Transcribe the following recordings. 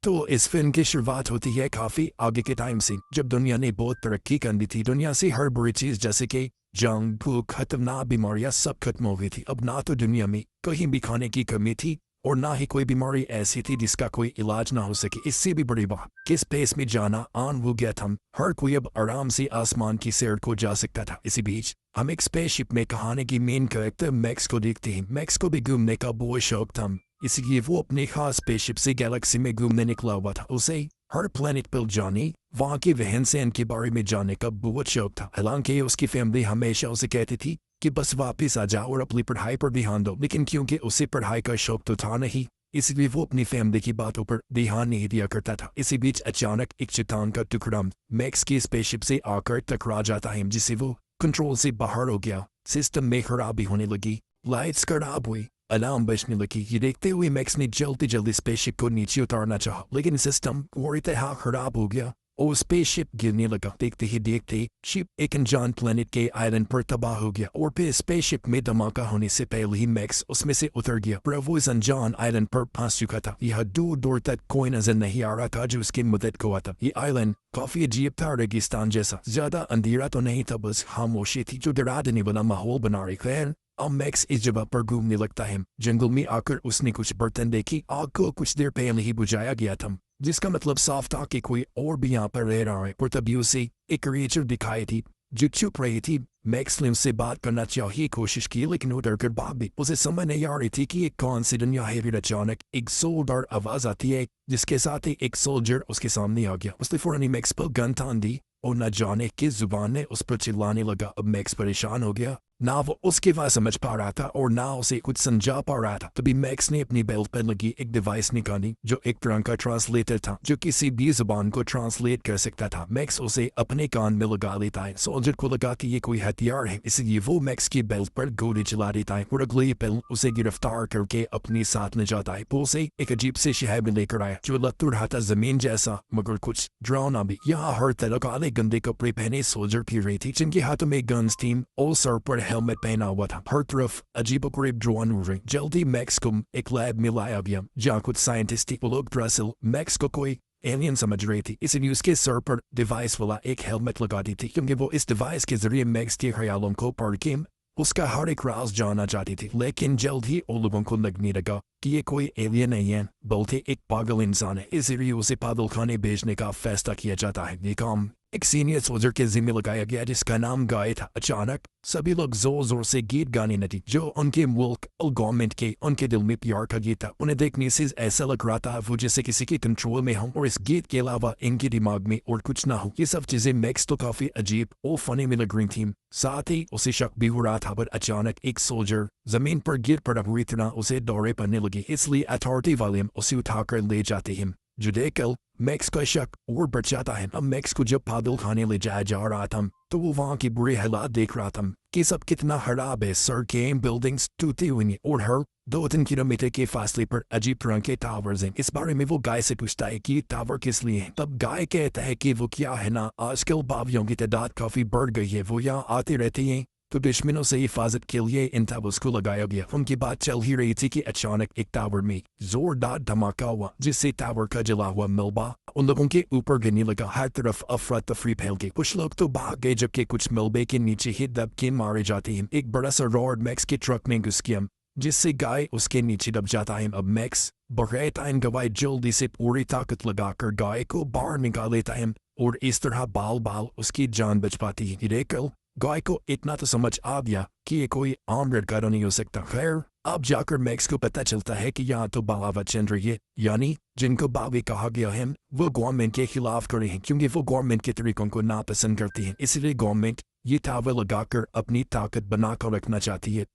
तो इस फिल्म की शुरुआत होती है काफी आगे के टाइम से, जब दुनिया ने बहुत तरक्की कर ली थी। दुनिया से हर बुरी चीज जैसे कि जंग, भूख, खतरनाक बीमारियां सब खत्म हो गई थी। अब ना तो दुनिया में कहीं भी खाने की कमी थी और ना ही कोई बीमारी ऐसी थी जिसका कोई इलाज ना हो सके। इससे भी बड़ी बात कि स्पेस में जाना आम हो गया था। हर कोई अब आराम से आसमान की सैर को जा सकता था। इसी बीच हम एक स्पेसशिप में कहानी की मेन कैरेक्टर मैक्स को देखते हैं। मैक्स को भी घूमने का बहुत शौक था, इसलिए वो अपने खास स्पेसशिप से गैलेक्सी में घूमने निकला हुआ था। उसे हर प्लेनेट पर जाने, वहाँ के रहन सहन के बारे में जानने का बहुत शौक था। हालांकि उसकी फैमिली हमेशा उसे कहती थी कि बस वापस आ जाओ और अपनी पढ़ाई पर ध्यान दो, लेकिन क्योंकि उसे पढ़ाई का शौक तो था नहीं, इसलिए वो अपनी फैमिली की बातों पर ध्यान नहीं दिया करता था। इसी बीच अचानक एक चट्टान का टुकड़ा मैक्स की स्पेसशिप से आकर टकरा जाता है, जिससे वो कंट्रोल से बाहर हो गया। सिस्टम में खराबी होने लगी, लाइट्स खराब हुई, अलार्म बजने लगी। ये देखते हुए मैक्स ने जल्दी जल्दी स्पेसशिप को नीचे उतारना चाहा, लेकिन सिस्टम पूरी तरह खराब हो गया और स्पेसशिप गिरने लगा। देखते ही देखते शिप एक अनजान प्लेनेट के आइलैंड पर तबाह हो गया और फिर स्पेसशिप में धमाका होने से पहले ही मैक्स उसमें से उतर गया। पर वो इस अनजान आइलैंड पर फंस चुका था। यह दूर दूर तक कोई नजर नहीं आ रहा था जो उसकी मदद को आता। ये आइलैंड काफी अजीब था, रेगिस्तान जैसा। ज्यादा अंधेरा तो नहीं था, बस खामोशी थी जो डरा देने वाला माहौल बना रही। खैर अब मैक्स इस जगह पर घूमने लगता है। जंगल में आकर उसने कुछ बर्तन देखे। आग को कुछ देर पहले ही बुझाया गया था, जिसका मतलब साफ था कि कोई और भी यहाँ पर रह रहा है। पर तभी उसे एक क्रिएचर दिखाई थी जो छुप रही थी। मैक्स ने उससे बात करना चाहिए कोशिश की, लेकिन वो डर कर भाग गई। उसे समझ नहीं आ रही थी कि एक कौन सी दुनिया है। फिर अचानक एक जोरदार आवाज आती है, जिसके साथ ही एक सोल्जर उसके सामने आ गया। उसने फौरन मैक्स पर गन तान दी और न जाने किस जुबान ने उस पर चिल्लाने लगा। अब मैक्स परेशान हो गया, ना वो उसकी बात समझ पा रहा था और ना उसे कुछ समझा पा रहा था। तभी मैक्स ने अपनी बेल्ट पर लगी एक डिवाइस निकाली जो एक तरह का ट्रांसलेटर था, जो किसी भी जुबान को ट्रांसलेट कर सकता था। मैक्स उसे अपने कान में लगा लेता है। सोल्जर को लगा कि ये कोई हथियार है, इसलिए वो मैक्स की बेल्ट पर गोली चला देता है और अगली पल उसे गिरफ्तार करके अपने साथ ले जाता है। वो उसे एक अजीब से शहर में लेकर आया जो लग तो रहा था जमीन जैसा, मगर कुछ डरावना भी। यहाँ हर तरह काले गंदे कपड़े पहने सोल्जर फिर रही थी, जिनके हाथों में गन्स थी और सर पर हेलमेट पहना हुआ था। हर तरफ अजीबोगरीब ड्रोन उड़ रहे। जल्दी मैक्स को एक लैब में लाया गया जहाँ कुछ साइंटिस्ट थी। वो लोग दरअसल मैक्स को कोई एलियन समझ रही थी, इसलिए उसके सर पर डिवाइस वाला एक हेलमेट लगा दी थी, क्योंकि वो इस डिवाइस के जरिए मैक्स के ख्यालों को पढ़ के उसका हर एक राज जानना चाहती थी। लेकिन जल्द ही उन लोगों को लगने लगा कि ये कोई एलियन नहीं है, बल्कि एक पागल इंसान है। इसलिए उसे पागल खाने भेजने का फैसला किया जाता है। ये काम एक सीनियर सोल्जर के जिम्मे लगाया गया जिसका नाम गाय था। अचानक सभी लोग जोर जोर से गीत गाने लगे जो उनके मुल्क और गवर्नमेंट के उनके दिल में प्यार का गीत था। उन्हें देखने से ऐसा लग रहा था वो जैसे किसी के कंट्रोल में हो और इस गीत के अलावा इनके दिमाग में और कुछ ना हो। ये सब चीजें मैक्स तो काफी अजीब और फनी में लग रही थी। साथ ही उसे शक भी हो रहा था। पर अचानक एक सोल्जर जमीन पर गिर पड़ा हुई तरह उसे दौरे पड़ने लगी, इसलिए अथॉरिटी वाले उसे उठाकर ले जाते हैं, जो देखकर मैक्स का शक और बढ़ जाता है। अब मैक्स को जब पागल खाने ले जाया जा रहा था तो वो वहाँ की बुरे हालात देख रहा था कि सब कितना खराब है। सड़कें, बिल्डिंग्स टूटी हुई हैं और हर 2-3 किलोमीटर के फासले पर अजीब तरह के टावर्स हैं। इस बारे में वो गाय से पूछता है कि टावर किस लिए हैं। तब गाय कहता है कि वो क्या है ना, आजकल बावियों की तादाद काफी बढ़ गई है, वो यहाँ आते रहती हैं, तो दुश्मनों से हिफाजत के लिए इन टावर्स को लगाया गया। उनकी बात चल ही रही थी कि अचानक एक टावर में जोरदार धमाका हुआ, जिससे टावर का जला हुआ मलबा उन लोगों के ऊपर गिरने लगा। हर तरफ अफरा तफरी फैल गई। कुछ लोग तो भाग गए जबकि कुछ मलबे के नीचे ही दब के मारे जाते हैं। एक बड़ा सा रॉड मैक्स के ट्रक में घुस गया, जिससे गाय उसके नीचे दब जाता है। अब मैक्स बगैर टाइम गवाए जल्दी से पूरी ताकत लगाकर गाय को बाहर निकाल लेता है और इस तरह बाल बाल उसकी जान बच पाती है। देखकर गाय को इतना तो समझ आ गया कि ये कोई आम लड़का तो नहीं हो सकता। खैर अब जाकर मैक्स को पता चलता है कि यहाँ तो बगावत चल रही है, यानी जिनको बागी कहा गया है वो गवर्नमेंट के खिलाफ खड़े हैं, क्योंकि वो गवर्नमेंट के तरीकों को नापसंद करती है। इसलिए गवर्नमेंट ये टावर लगाकर अपनी ताकत बनाकर रखना चाहती है।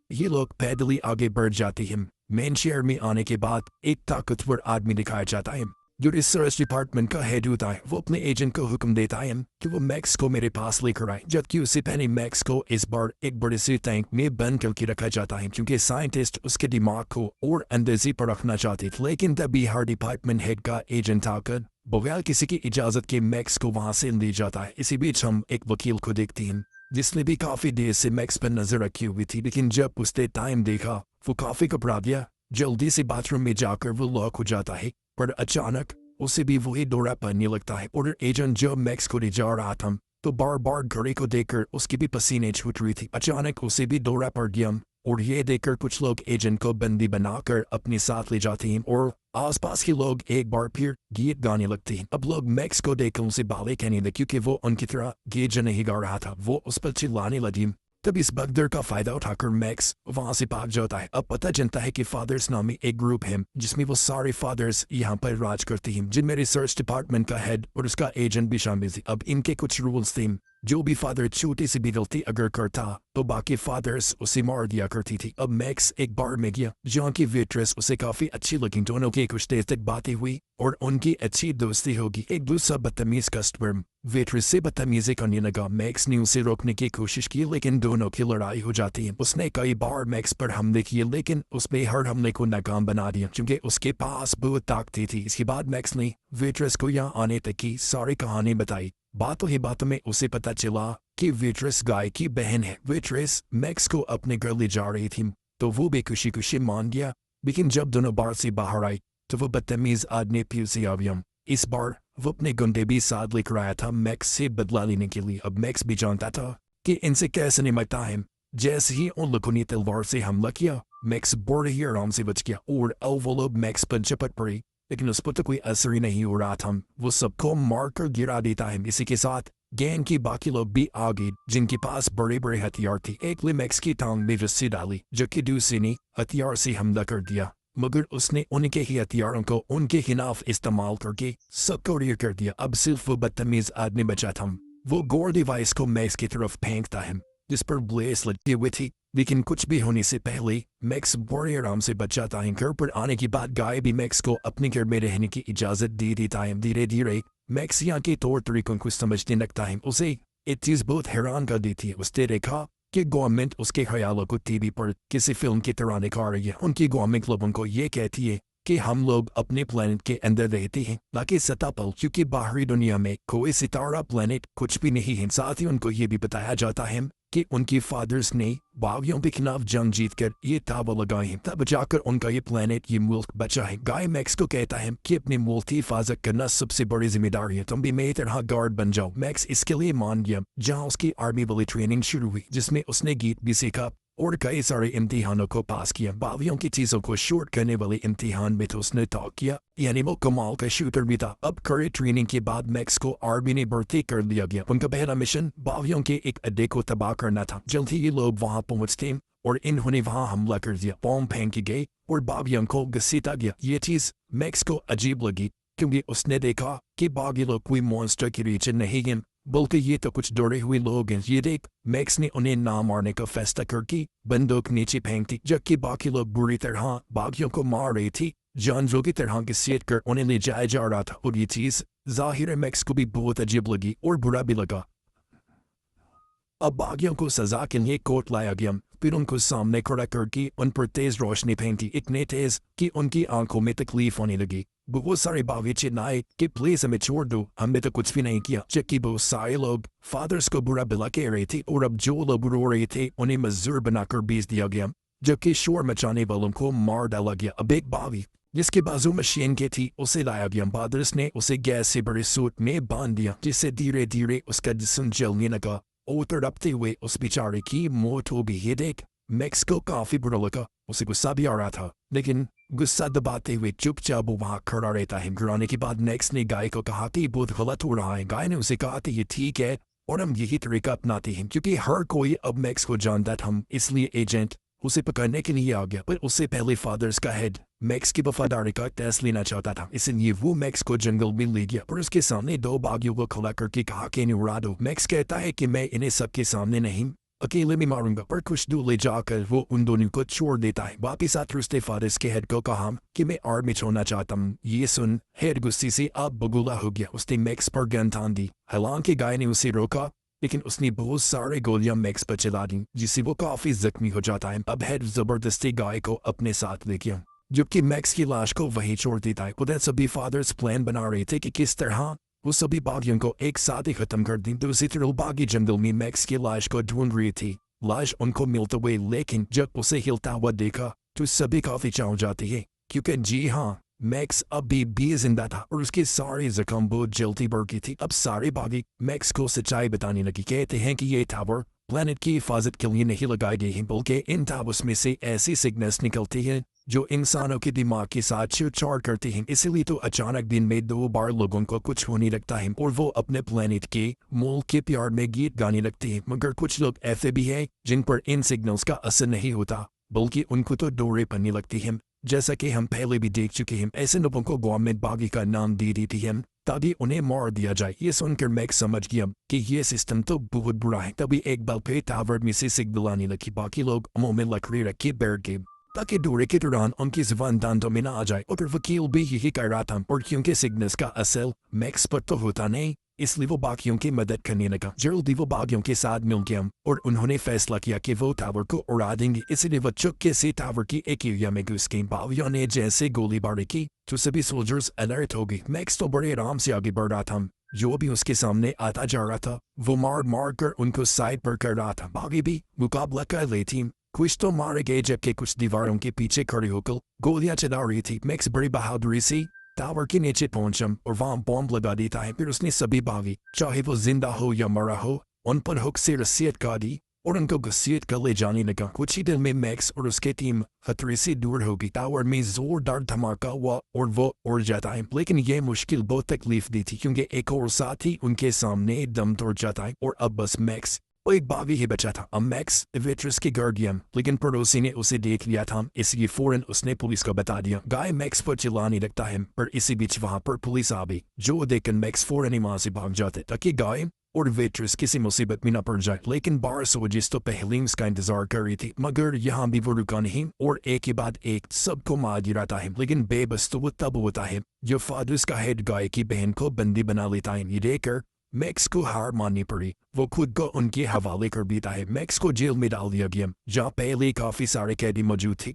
ये लोग पैदल ही आगे बढ़ जाते हैं। मेन शहर में आने के बाद एक ताकतवर आदमी दिखाया जाता है जो रिसर्च डिपार्टमेंट का हेड होता है। वो अपने एजेंट को हुक्म देता है कि वो मैक्स को मेरे पास लेकर आए, जबकि उससे पहले मैक्स को इस बार एक बड़े से टैंक में बंद करके रखा जाता है, क्योंकि साइंटिस्ट उसके दिमाग को और अंदाजे पर रखना चाहते थे। लेकिन तभी हर डिपार्टमेंट हेड का एजेंट आकर बगैर किसी की इजाजत के मैक्स को वहां से ले जाता है। इसी बीच हम एक वकील को देखते हैं जिसने भी काफी देर से मैक्स पर नजर रखी हुई थी, लेकिन जब उसने टाइम देखा वो काफी घबरा गया। जल्दी से बाथरूम में जाकर वो लॉक हो जाता है पर अचानक उसे भी वही दौरा पड़ने लगता है और एजेंट जो मैक्स को ले जा रहा था तो बार बार घड़ी को देखकर उसकी भी पसीने छूट रही थी। अचानक उसे भी दौरा पड़ गया और ये देखकर कुछ लोग एजेंट को बंदी बनाकर अपने साथ ले जाते हैं और आसपास के लोग एक बार फिर गीत गाने लगते हैं। अब लोग मैक्स को देखकर उनसे बाले कहने लगे क्योंकि वो उनकी तरह गीत नहीं गा रहा था। वो उस पर चिल्लाने लगी। तब इस भगदड़ का फायदा उठाकर मैक्स वहां से भाग जाता है। अब पता चलता है कि फादर्स नामी एक ग्रुप है जिसमें वो सारे फादर्स यहाँ पर राज करते हैं, जिनमें रिसर्च डिपार्टमेंट का हेड और उसका एजेंट भी शामिल थे। अब इनके कुछ रूल्स थे, जो भी फादर छोटी सी भी गलती अगर करता तो बाकी फादर्स उसे मार दिया करती थी। अब मैक्स एक बार में गया जहाँ की वेट्रेस उसे काफी अच्छी लगी। दोनों की कुछ देर तक बातें हुई और उनकी अच्छी दोस्ती होगी। एक दूसरा बदतमीज कस्टमर वेट्रेस से बदतमीजी करने लगा। मैक्स ने उसे रोकने की कोशिश की लेकिन दोनों की लड़ाई हो जाती है। उसने कई बार मैक्स पर हमले किए लेकिन उसने हर हमले को नाकाम बना दिया क्योंकि उसके पास बहुत ताकत थी। इसके बाद मैक्स ने वेट्रेस को यहाँ आने तक की सारी कहानी बताई। बातों ही बातों में उसे पता चला कि वेट्रेस गाय की बहन है। वेट्रेस मैक्स को अपने घर ले जा रही थी तो वो भी खुशी खुशी मान गया। लेकिन जब दोनों बार से बाहर आई तो वो बदतमीज आदमी फिर से आ गया। इस बार वो अपने गुंडे भी साथ लेकर आया था मैक्स से बदला लेने के लिए। अब मैक्स भी जानता था कि इनसे कैसे निपटना है। जैसे ही उन लोगों ने तलवार से हमला किया मैक्स बड़े ही आराम से बच गया और वो लोग मैक्स पर झपट पड़ी लेकिन उस पर तो कोई असर ही नहीं हो रहा था। वो सबको मारकर गिरा देता है। इसी के साथ गैंग की बाकी लोग भी आ गए जिनके पास बड़े बड़े हथियार थे। एक ने मैक्स की टांग में रस्सी डाली जबकि दूसरे ने हथियार से हमला कर दिया, मगर उसने उनके ही हथियारों को उनके खिलाफ इस्तेमाल करके सबको रियर कर दिया। अब सिर्फ वो बदतमीज आदमी बचा था। वो गोर डिवाइस को मैक्स की तरफ फेंकता है जिस पर ब्लेस लगी हुई थी, लेकिन कुछ भी होने से पहले मैक्स बड़े आराम से बच जाता है। घर पर आने के बाद गाय भी मैक्स को अपने घर में रहने की इजाजत दे देता है। धीरे धीरे मैक्स यहाँ के तौर तरीकों को समझने लगता है। उसे एक चीज बहुत हैरान कर देती है। उसने देखा कि गवर्नमेंट उसके ख्यालों को टीवी पर किसी फिल्म की तरह दिखा रही है। उनकी गवर्नमेंट लोगों को ये कहती है कि हम लोग अपने प्लेनेट के अंदर रहते हैं ताकि सतह पर, क्योंकि बाहरी दुनिया में कोई सितारा प्लेनेट कुछ भी नहीं है। साथ ही उनको ये भी बताया जाता है कि उनके फादर्स ने बागियों के खिलाफ जंग जीतकर ये दावा लगाए हैं, तब जाकर उनका ये प्लेनेट, ये मुल्क बचा है। गाय मैक्स को कहता है कि अपने मुल्क की हिफाजत करना सबसे बड़ी जिम्मेदारी है, तुम भी मेरी तरह गार्ड बन जाओ। मैक्स इसके लिए मान गया। जहाँ उसकी आर्मी वाली ट्रेनिंग शुरू हुई जिसमें उसने गीत भी सीखा और कई सारे इम्तिहानों को पास किया। बागियों की चीजों को शूट करने वाले इम्तिहान में तो उसने टॉप किया, यानी वो कमाल का शूटर भी था। अब कड़ी ट्रेनिंग के बाद मैक्स को आर्मी ने भर्ती कर लिया गया। उनका पहला मिशन बागियों के एक अड्डे को तबाह करना था। जल्द ही ये लोग वहां पहुंचते और इन्होंने वहां हमला कर दिया। बॉम्ब फेंकी गई और बागियों को घसीटा गया। ये चीज मैक्स को अजीब लगी क्योंकि उसने देखा कि बागी लोग कोई मॉन्स्टर की रीजन नहीं है, बल्कि ये तो कुछ डरे हुए लोग हैं। ये देख मैक्स ने उन्हें ना मारने का फैसला करके बंदूक नीचे फेंक दी, जबकि बाकी लोग बुरी तरह बागियों को मार रही थी। जानवरों की तरह घसीट कर उन्हें ले जाया जा रहा था और ये चीज जाहिर है मैक्स को भी बहुत अजीब लगी और बुरा भी लगा। अब बागियों को सजा के लिए कोर्ट लाया गया, फिर उनको सामने खड़ा करके उन पर तेज रोशनी फेंकी, इतने तेज कि उनकी आंखों में तकलीफ होने लगी। बहुत सारे बागी चिल्लाए कि प्लीज हमें छोड़ दो, हमने तो कुछ भी नहीं किया। जबकि बहुत सारे लोग फादर्स को बुरा भला कह रहे थे और अब जो लोग रो रहे थे उन्हें मजदूर बनाकर बेच दिया गया, जबकि शोर मचाने वालों को मार डाला गया। अब एक बागी जिसके बाजू मशीन के थी उसे लाया गया। फादर्स ने उसे गैस से भरे सूट में बांध दिया जिससे धीरे धीरे उसका जिस्म जलने लगा और तड़पते हुए उस बेचारे की मौत हो गई। ये देख मैक्स को काफी बुरा लगा। उसे गुस्सा भी आ रहा था लेकिन गुस्सा दबाते हुए चुपचाप वहां खड़ा रहता है। घर आने के बाद मैक्स ने गाय को कहा कि बहुत गलत हो रहा है। गाय ने उसे कहा कि ये ठीक है और हम यही तरीका अपनाते हैं, क्योंकि हर कोई अब मैक्स को जानता था। इसलिए एजेंट उसे पकड़ने के लिए आ गया, पर उससे पहले फादर्स का हेड मैक्स की वफादारी का टेस्ट लेना चाहता था। इसलिए वो मैक्स को जंगल में ले गया और उसके सामने दो बागियों को खड़ा करके कहा कि इन्हें उड़ा दो। मैक्स कहता है कि मैं इन्हें सबके सामने नहीं, अकेले में मारूंगा, पर कुछ दूर ले जाकर वो उन दोनों को छोड़ देता है। वापिस आकर उसने फादर्स के हेड को कहा कि मैं आर्मी छोड़ना चाहता हूँ। ये सुन हेड गुस्से से अब बगुला हो गया। उसने मैक्स पर गन तान दी। हालांकि गाय ने उसे रोका लेकिन उसने बहुत सारे गोलियां मैक्स पर चला दी जिससे वो काफी जख्मी हो जाता है। अब हेड जबरदस्ती गाय को अपने साथ ले गया जबकि मैक्स की लाश को वहीं छोड़ देता है। उधर सभी फादर्स प्लान बना रहे थे कि किस तरह वो सभी बागियों को एक साथ ही खत्म कर दें। दूसरी तरफ बागी जंगल में मैक्स की लाश को ढूंढ रही थी। लाश उनको मिलते हुए लेकिन जब उसे हिलता हुआ देखा तो सभी काफी चौंक जाते हैं, क्योंकि जी हाँ मैक्स अभी भी जिंदा था और उसके सारे जख्म बहुत जल्दी बढ़ गई थी। अब सारे भागी मैक्स को सच्चाई बताने लगी। कहते हैं कि ये टावर प्लेनेट की हिफाजत के लिए नहीं लगाए गए हैं, बल्कि इन टावर्स में से ऐसी सिग्नल्स निकलती हैं जो इंसानों के दिमाग के साथ छेड़छाड़ करती हैं। इसीलिए तो अचानक दिन में 2 बार लोगों को कुछ होने लगता है और वो अपने प्लेनेट के मूल के प्यार में गीत गाने लगते हैं। मगर कुछ लोग ऐसे भी हैं जिन पर इन सिग्नल्स का असर नहीं होता, बल्कि उनको तो दौरे पड़ने लगती हैं। जैसा कि हम पहले भी देख चुके हैं, ऐसे लोगों को गवर्नमेंट बागी का नाम दे देती है ताकि उन्हें मार दिया जाए। ये सुनकर मैक्स समझ गया कि ये सिस्टम तो बहुत बुरा है। तभी एक बार फिर टावर में से सिग्नल आने लगी। बाकी लोग मुंह में लकड़ी रख के बैठ गए ताकि दौरे के दौरान उनकी जुबान दांतों में न आ जाए। और वकील भी यही कर रहा था, और क्योंकि सिग्नल्स का असर मैक्स पर तो होता नहीं, इसलिए वो बाकियों की मदद करने लगा। जल्दी वो बाकियों के साथ मिल गया और उन्होंने फैसला किया कि वो टावर को उड़ा देंगे। इसलिए वो चुपके से टावर की एक एरिया में घुस गए। बाकियों ने जैसे गोलीबारी की तो सभी सोल्जर्स अलर्ट हो गए। मैक्स तो बड़े आराम से आगे बढ़ रहा था। जो भी उसके सामने आता जा रहा था वो मार मार कर उनको साइड पर कर रहा था। बाकी भी मुकाबला कर रही थी। कुछ तो मारे गए जबकि कुछ दीवारों के पीछे खड़े होकर गोलियां चला रही थी। मैक्स बड़ी बहादुरी से टावर के नीचे पहुंचा और वहां बॉम्ब लगा देता है। फिर उसने सभी भागी, चाहे वो जिंदा हो या मरा हो, उन पर हुक से रस्सियां काटी और उनको घसीट कर ले जाने लगा। कुछ ही देर में मैक्स और उसके टीम खतरे से दूर हो गई। टावर में जोरदार धमाका हुआ और वो उड़ जाता है। लेकिन यह मुश्किल बहुत तकलीफ दी थी क्योंकि एक और साथी उनके सामने दम तोड़ जाता है और अब बस मैक्स एक बागी ही बचा था। अब मैक्स वेट्रेस के घर गया, लेकिन पड़ोसी ने उसे देख लिया था, इसलिए फौरन उसने पुलिस को बता दिया। गाय मैक्स पर चिल्लाने लगता है, पर इसी बीच वहां पर पुलिस आ गई, जो देखकर मैक्स फौरन वहां से भाग जाते ताकि गाय और वेट्रेस किसी मुसीबत में न पड़ जाए। लेकिन 12 तो पहले उसका इंतजार कर रही थी, मगर यहाँ भी वो रुका नहीं और एक के बाद एक सबको मार गिराता है। लेकिन बेबस तो वो तब होता है जो फादर्स का हेड गाय की बहन को बंदी बना लेता है। ये देखकर मैक्स को हार माननी पड़ी। वो खुद को उनके हवाले कर देता है। मैक्स को जेल में डाल दिया गया, जहाँ पहले काफी सारे कैदी मौजूद थे।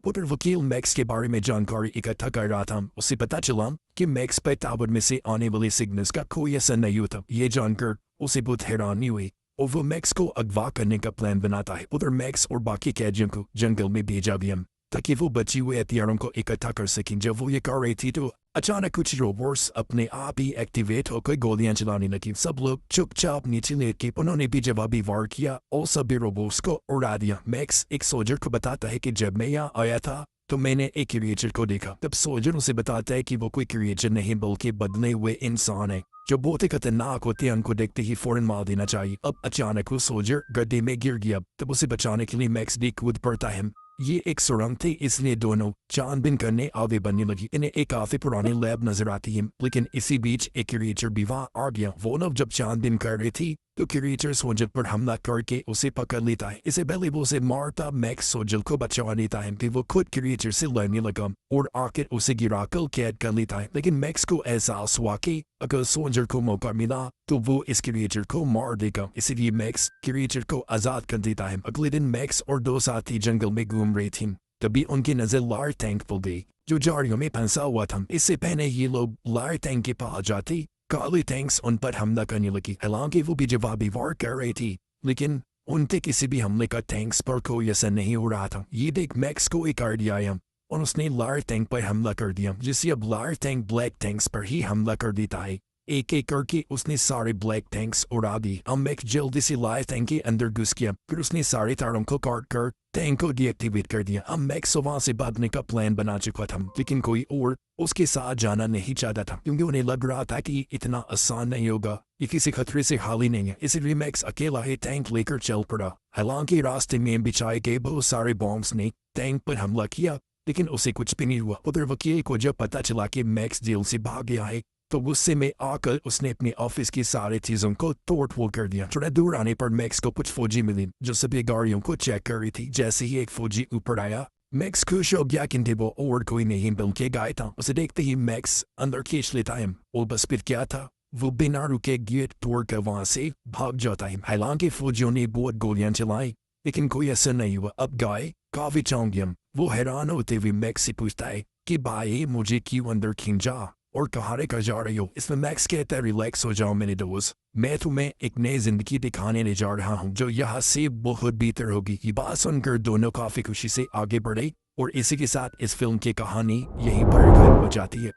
उधर वकील मैक्स के बारे में जानकारी इकट्ठा कर रहा था। उसे पता चला कि मैक्स पर टावर में से आने वाले सिग्नल्स का कोई असर नहीं होता। ये जानकर उसे बहुत हैरानी हुई और वो मैक्स को अगवा करने का प्लान बनाता है। उधर मैक्स और बाकी कैदियों को जंगल में भेजा गया ताकि वो बची हुए हथियारों को इकट्ठा कर सकें। जब वो ये कर रही थी तो अचानक कुछ रोबोट्स अपने आप ही एक्टिवेट होकर गोलियां चलाने लगी। सब लोग चुपचाप नीचे लेट के उन्होंने भी जवाबी वार किया और सभी रोबोट्स को उड़ा दिया। मैक्स एक सोल्जर को बताता है कि जब मैं यहाँ आया था तो मैंने एक क्रिएचर को देखा। तब सोल्जर उसे बताता है कि वो कोई क्रिएचर नहीं बल्कि बदले हुए इंसान है जो बहुत ही खतरनाक होते हैं। उनको देखते ही फौरन मार देना चाहिए। अब अचानक वो सोल्जर गड्ढे में गिर गया। तब उसे बचाने के लिए मैक्स भी कूद पड़ता है। ये एक सुरंग थी, इसलिए दोनों छानबीन करने आगे बढ़ने लगी। इन्हें एक काफी पुरानी लैब नजर आती है, लेकिन इसी बीच एक क्रिएचर भी वहां आ गया। वो लोग जब छानबीन कर रही थी तो क्रिएचर सोल्जर पर हमला करके उसे पकड़ लेता है। इसे पहले वो उसे मारता मैक्स सोल्जर को बचा लेता है। फिर वो खुद क्रिएचर से लड़ने लगा और आखिर उसे गिराकर कैद कर लेता है। लेकिन मैक्स को एहसास हुआ कि अगर सोल्जर को मौका मिला तो वो इस क्रिएचर को मार देगा, इसलिए मैक्स क्रिएचर को आजाद कर देता है। अगले दिन मैक्स और 2 साथी जंगल में घूम रहे थे, तभी उनकी नजर लार टैंक पर गई जो झाड़ियों में फंसा हुआ था। इससे पहले ये लोग लार टैंक के पास जाते काली टैंक्स उन पर हमला करने लगी। हालांकि वो भी जवाबी वार कर रही थी, लेकिन उनके किसी भी हमले का टैंक्स पर कोई असर नहीं हो रहा था। ये देख मैक्स को एक आइडिया आया और उसने लार टैंक पर हमला कर दिया, जिससे अब लार टैंक ब्लैक टैंक्स पर ही हमला कर देता है। एक एक करके उसने सारे ब्लैक टैंक्स उड़ा दी। अब मैक्स जल्दी से लार टैंक के अंदर घुस गया। फिर उसने सारे तारों को काट कर टैंक को डीएक्टिवेट कर दिया। अब मैक्स वहां से भागने का प्लान बना चुका था, लेकिन कोई और उसके साथ जाना नहीं चाहता था क्योंकि उन्हें लग रहा था कि इतना आसान नहीं होगा, ये किसी खतरे से खाली नहीं है। इसलिए मैक्स अकेला ही टैंक लेकर चल पड़ा। हालांकि रास्ते में बिछाए गए बहुत सारे बॉम्ब्स ने टैंक पर हमला किया, लेकिन उसे कुछ भी नहीं हुआ। उधर वकील को जब पता चला कि मैक्स जेल से भाग गया है तो गुस्से में आकर उसने अपने ऑफिस की सारी चीजों को तोड़-फोड़ कर दिया। थोड़ा दूर आने पर मैक्स को कुछ फौजी मिले जो सभी गाड़ियों को चेक कर रही थी। जैसे ही एक फौजी ऊपर आया, मैक्स खुश हो गया कि वो और कोई नहीं बल्कि गाय था। उसे देखते ही मैक्स अंदर खींच लेता है और बस फिर क्या था, वो बिना रुके गेट तोड़ कर वहां से भाग जाता है। हालांकि फौजियों ने बहुत गोलियां चलाई, लेकिन कोई असर नहीं हुआ। अब गाय काफी चौंक गया। वो हैरान होते हुए मैक्स से पूछता है कि भाई मुझे क्यों अंदर खींचा और कहाँ लेकर जा रही हो। इसमें मैक्स कहता है रिलैक्स हो जाओ मेरे दोस्त, मैं तुम्हें एक नई जिंदगी दिखाने ले जा रहा हूँ जो यहाँ से बहुत बेहतर होगी। ये बात सुनकर दोनों काफी खुशी से आगे बढ़े और इसी के साथ इस फिल्म की कहानी यहीं पर खत्म हो जाती है।